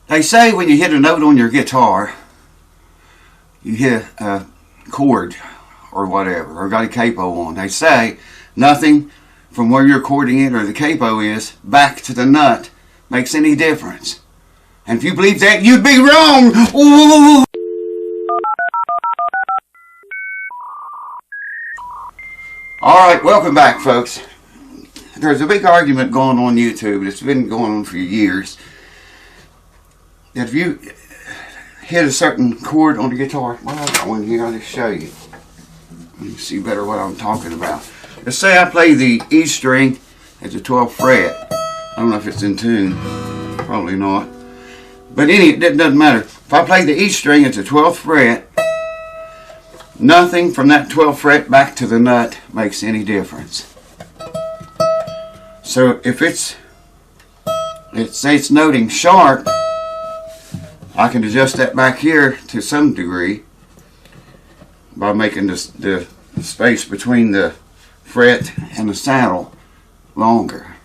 They say when you hit a note on your guitar, you hit a chord or whatever, or got a capo on. They say nothing from where you're chording it or the capo is back to the nut makes any difference. And if you believe that, you'd be wrong. Ooh. Alright, welcome back, folks. There's a big argument going on YouTube. It's been going on for years. If you hit a certain chord on the guitar, well, I got one here, I'll just show you. You can see better what I'm talking about. Let's say I play the E string at the 12th fret. I don't know if it's in tune. Probably not. But it doesn't matter. If I play the E string at the 12th fret, nothing from that 12th fret back to the nut makes any difference. So if it's noting sharp, I can adjust that back here to some degree by making the space between the fret and the saddle longer,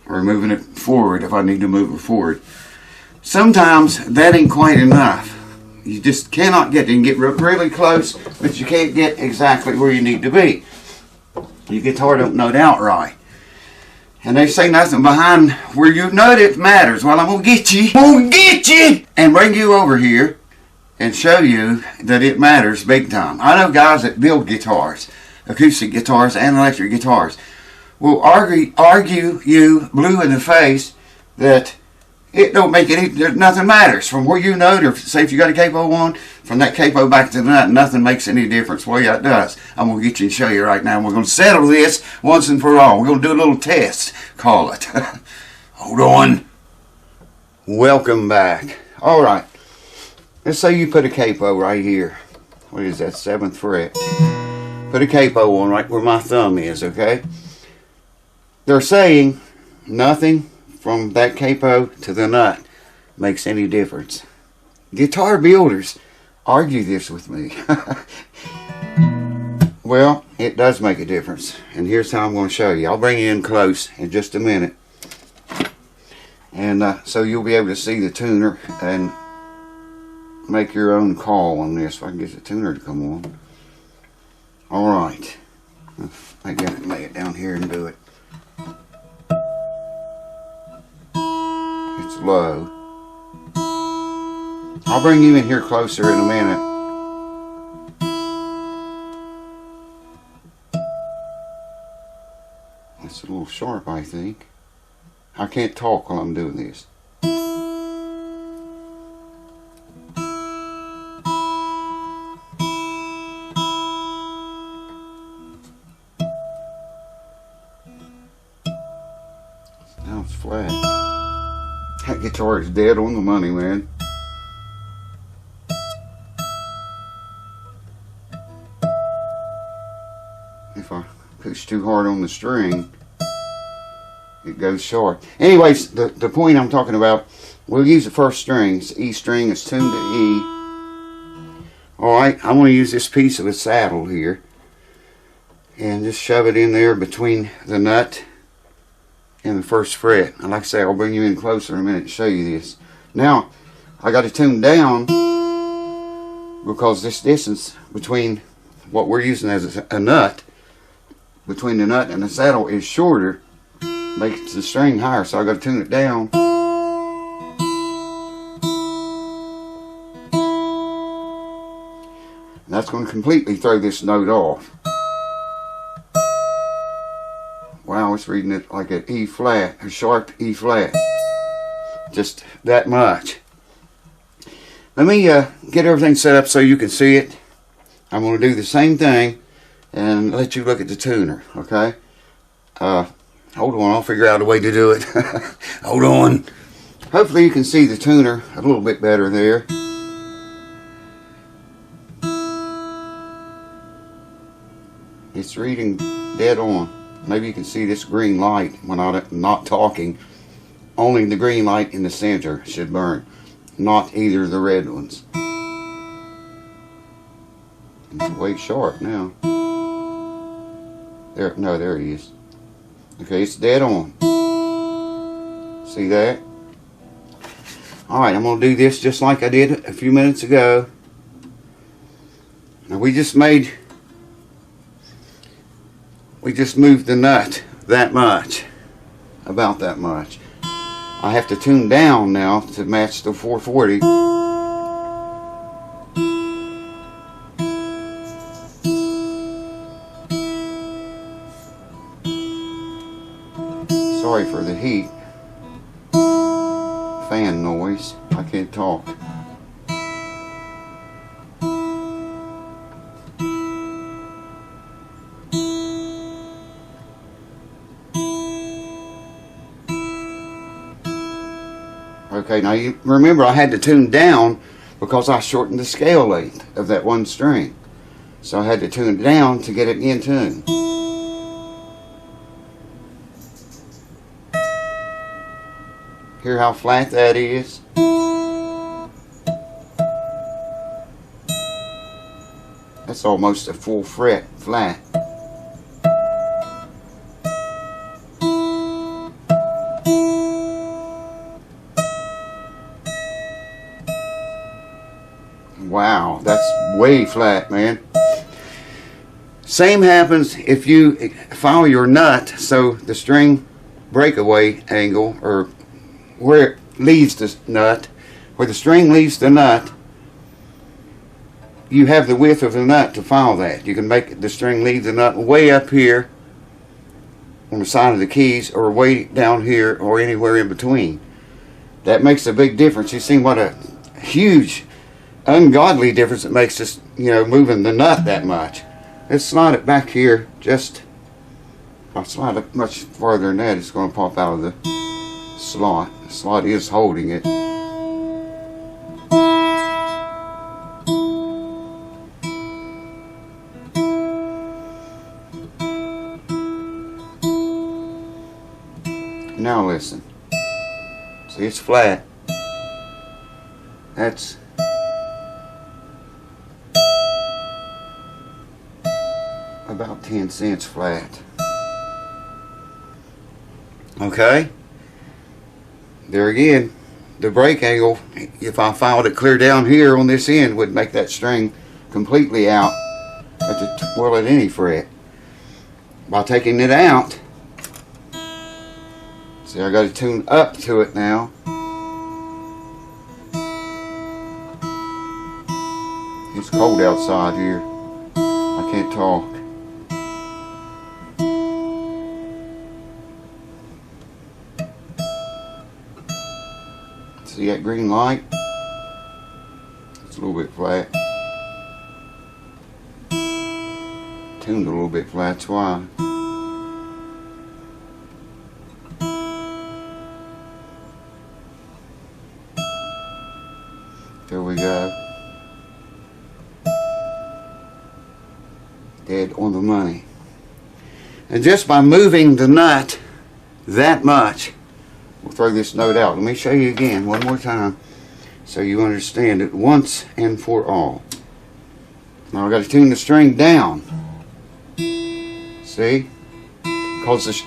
or moving it forward if I need to move it forward. Sometimes that ain't quite enough. You just cannot get really close, but you can't get exactly where you need to be. Your guitar don't note out right. And they say nothing behind where you note it matters. Well, I'm gonna get you, and bring you over here and show you that it matters big time. I know guys that build guitars, acoustic guitars and electric guitars, will argue you blue in the face that it don't make any, nothing matters from where you note, or say if you got a capo on, from that capo back to the nut, nothing makes any difference. Well, yeah, it does. I'm going to get you and show you right now. We're going to settle this once and for all. We're going to do a little test, call it. Hold on. Welcome back. All right. Let's say you put a capo right here. What is that, 7th fret? Put a capo on right where my thumb is, okay? They're saying nothing from that capo to the nut makes any difference. Guitar builders argue this with me. Well, it does make a difference, and here's how I'm going to show you. I'll bring you in close in just a minute, and so you'll be able to see the tuner and make your own call on this. If I can get the tuner to come on. Alright, maybe I can lay it down here and do it. It's low. I'll bring you in here closer in a minute. It's a little sharp, I think. I can't talk while I'm doing this. Now it's flat. That guitar is dead on the money, man. If I push too hard on the string, it goes short. Anyways, the point I'm talking about, we'll use the first string. It's E string, it's tuned to E. Alright, I'm going to use this piece of a saddle here and just shove it in there between the nut and the 1st fret. And like I say, I'll bring you in closer in a minute to show you this. Now, I got to tune down because this distance between what we're using as a nut, between the nut and the saddle, is shorter, makes the string higher, so I got to tune it down. And that's going to completely throw this note off. Wow, it's reading it like an E flat, a sharp E flat. Just that much. Let me get everything set up so you can see it. I'm going to do the same thing and let you look at the tuner, okay? Hold on, I'll figure out a way to do it. Hold on. Hopefully you can see the tuner a little bit better there. It's reading dead on. Maybe you can see this green light when I'm not talking. Only the green light in the center should burn, not either of the red ones. It's way sharp now. There, no, there he is. Okay, it's dead on. See that? Alright, I'm going to do this just like I did a few minutes ago. Now we just moved the nut that much, about that much. I have to tune down now to match the 440. Sorry for the heat. Fan noise. I can't talk. Okay, now you remember I had to tune down because I shortened the scale length of that one string. So I had to tune it down to get it in tune. Hear how flat that is? That's almost a full fret flat. Wow, that's way flat, man. Same happens if you follow your nut, so the string breakaway angle, or where it leaves the nut, where the string leaves the nut, you have the width of the nut to follow that. You can make the string leave the nut way up here on the side of the keys, or way down here, or anywhere in between. That makes a big difference. You see what a huge, ungodly difference it makes, just, you know, moving the nut that much. Let's slide it back here. Just, if I slide it much farther than that, it's going to pop out of the slot. The slot is holding it. Now listen. See, it's flat. That's about 10 cents flat. Okay? There again, the break angle, if I filed it clear down here on this end, would make that string completely out at the, well, at any fret. By taking it out, see, I got to tune up to it now. It's cold outside here. I can't talk. See that green light? It's a little bit flat. Tuned a little bit flat, that's why. There we go. Dead on the money. And just by moving the nut that much, we'll throw this note out. Let me show you again one more time so you understand it once and for all. Now I've got to tune the string down. See? Because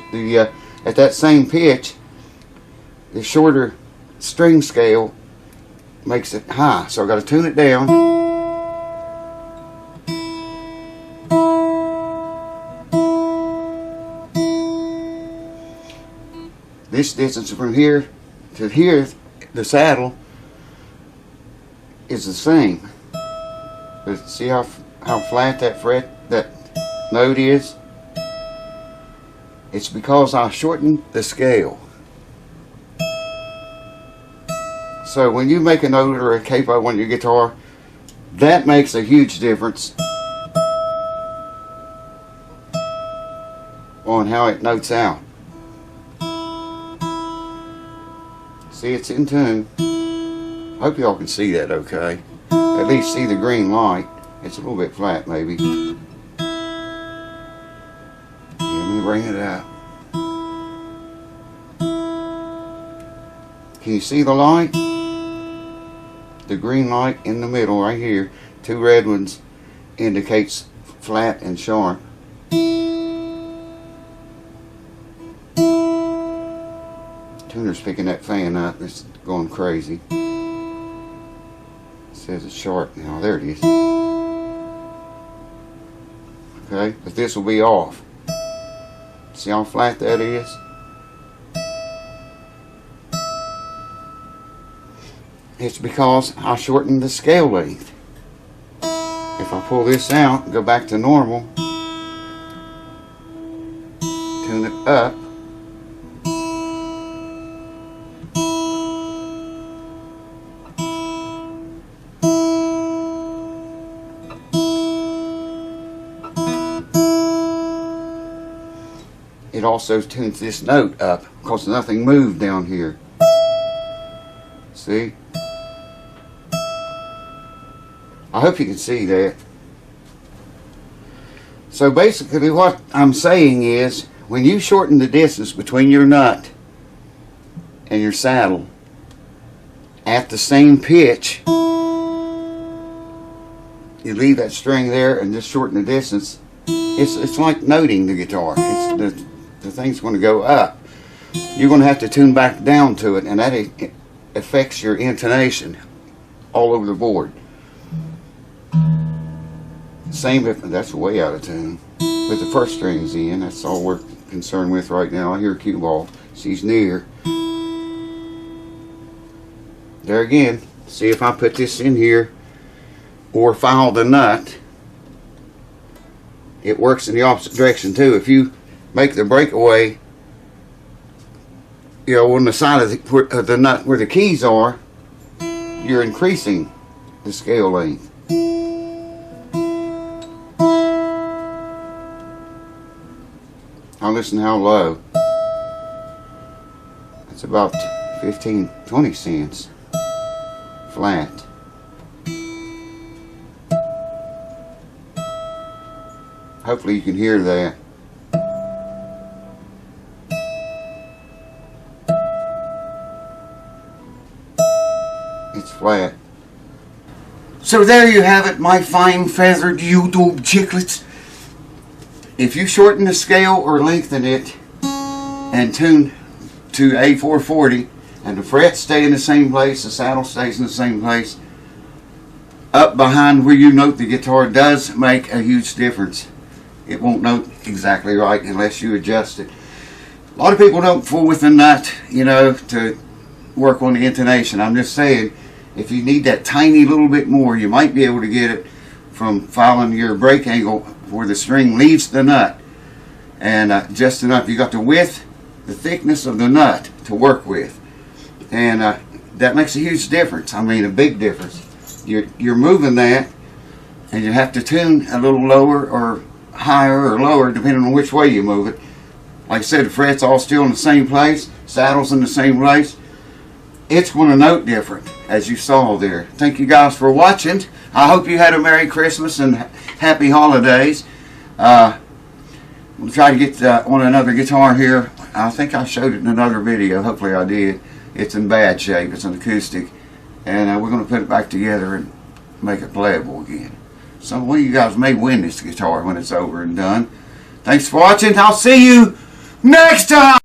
at that same pitch, the shorter string scale makes it high. So I've got to tune it down. This distance from here to here, the saddle, is the same. But see how flat that note is? It's because I shortened the scale. So when you make a note or a capo on your guitar, that makes a huge difference on how it notes out. See, it's in tune. Hope y'all can see that okay. At least see the green light. It's a little bit flat maybe. Let me bring it up. Can you see the light? The green light in the middle right here. Two red ones indicates flat and sharp. Tuner's picking that fan up. It's going crazy. says it's sharp now. There it is. Okay, but this will be off. See how flat that is? It's because I shortened the scale length. If I pull this out and go back to normal, tune it up, it also tunes this note up because nothing moved down here. See? I hope you can see that. So basically what I'm saying is, when you shorten the distance between your nut and your saddle at the same pitch, you leave that string there and just shorten the distance, it's like noting the guitar. The thing's going to go up. You're going to have to tune back down to it, and that affects your intonation all over the board. Same if that's way out of tune. But the first string's in. That's all we're concerned with right now. I hear a cue ball. She's near. There again. See if I put this in here or file the nut. It works in the opposite direction too. If you make the breakaway, you know, on the side of the nut where the keys are, you're increasing the scale length. Now listen how low. It's about 15-20 cents flat. Hopefully you can hear that. It's flat. So there you have it, my fine feathered YouTube chicklets. If you shorten the scale or lengthen it and tune to A440 and the frets stay in the same place, the saddle stays in the same place, up behind where you note the guitar does make a huge difference. It won't note exactly right unless you adjust it. A lot of people don't fool with the nut, you know, to work on the intonation. I'm just saying, if you need that tiny little bit more, you might be able to get it from filing your break angle where the string leaves the nut, and just enough. You got the width, the thickness of the nut to work with, and that makes a huge difference. I mean, a big difference. You're moving that, and you have to tune a little lower or higher or lower depending on which way you move it. Like I said, the frets all still in the same place, saddles in the same place. It's going to note different, as you saw there. Thank you guys for watching. I hope you had a Merry Christmas and Happy Holidays. We'll try to get on another guitar here. I think I showed it in another video. Hopefully I did. It's in bad shape. It's an acoustic. And we're going to put it back together and make it playable again. Some of you guys may win this guitar when it's over and done. Thanks for watching. I'll see you next time.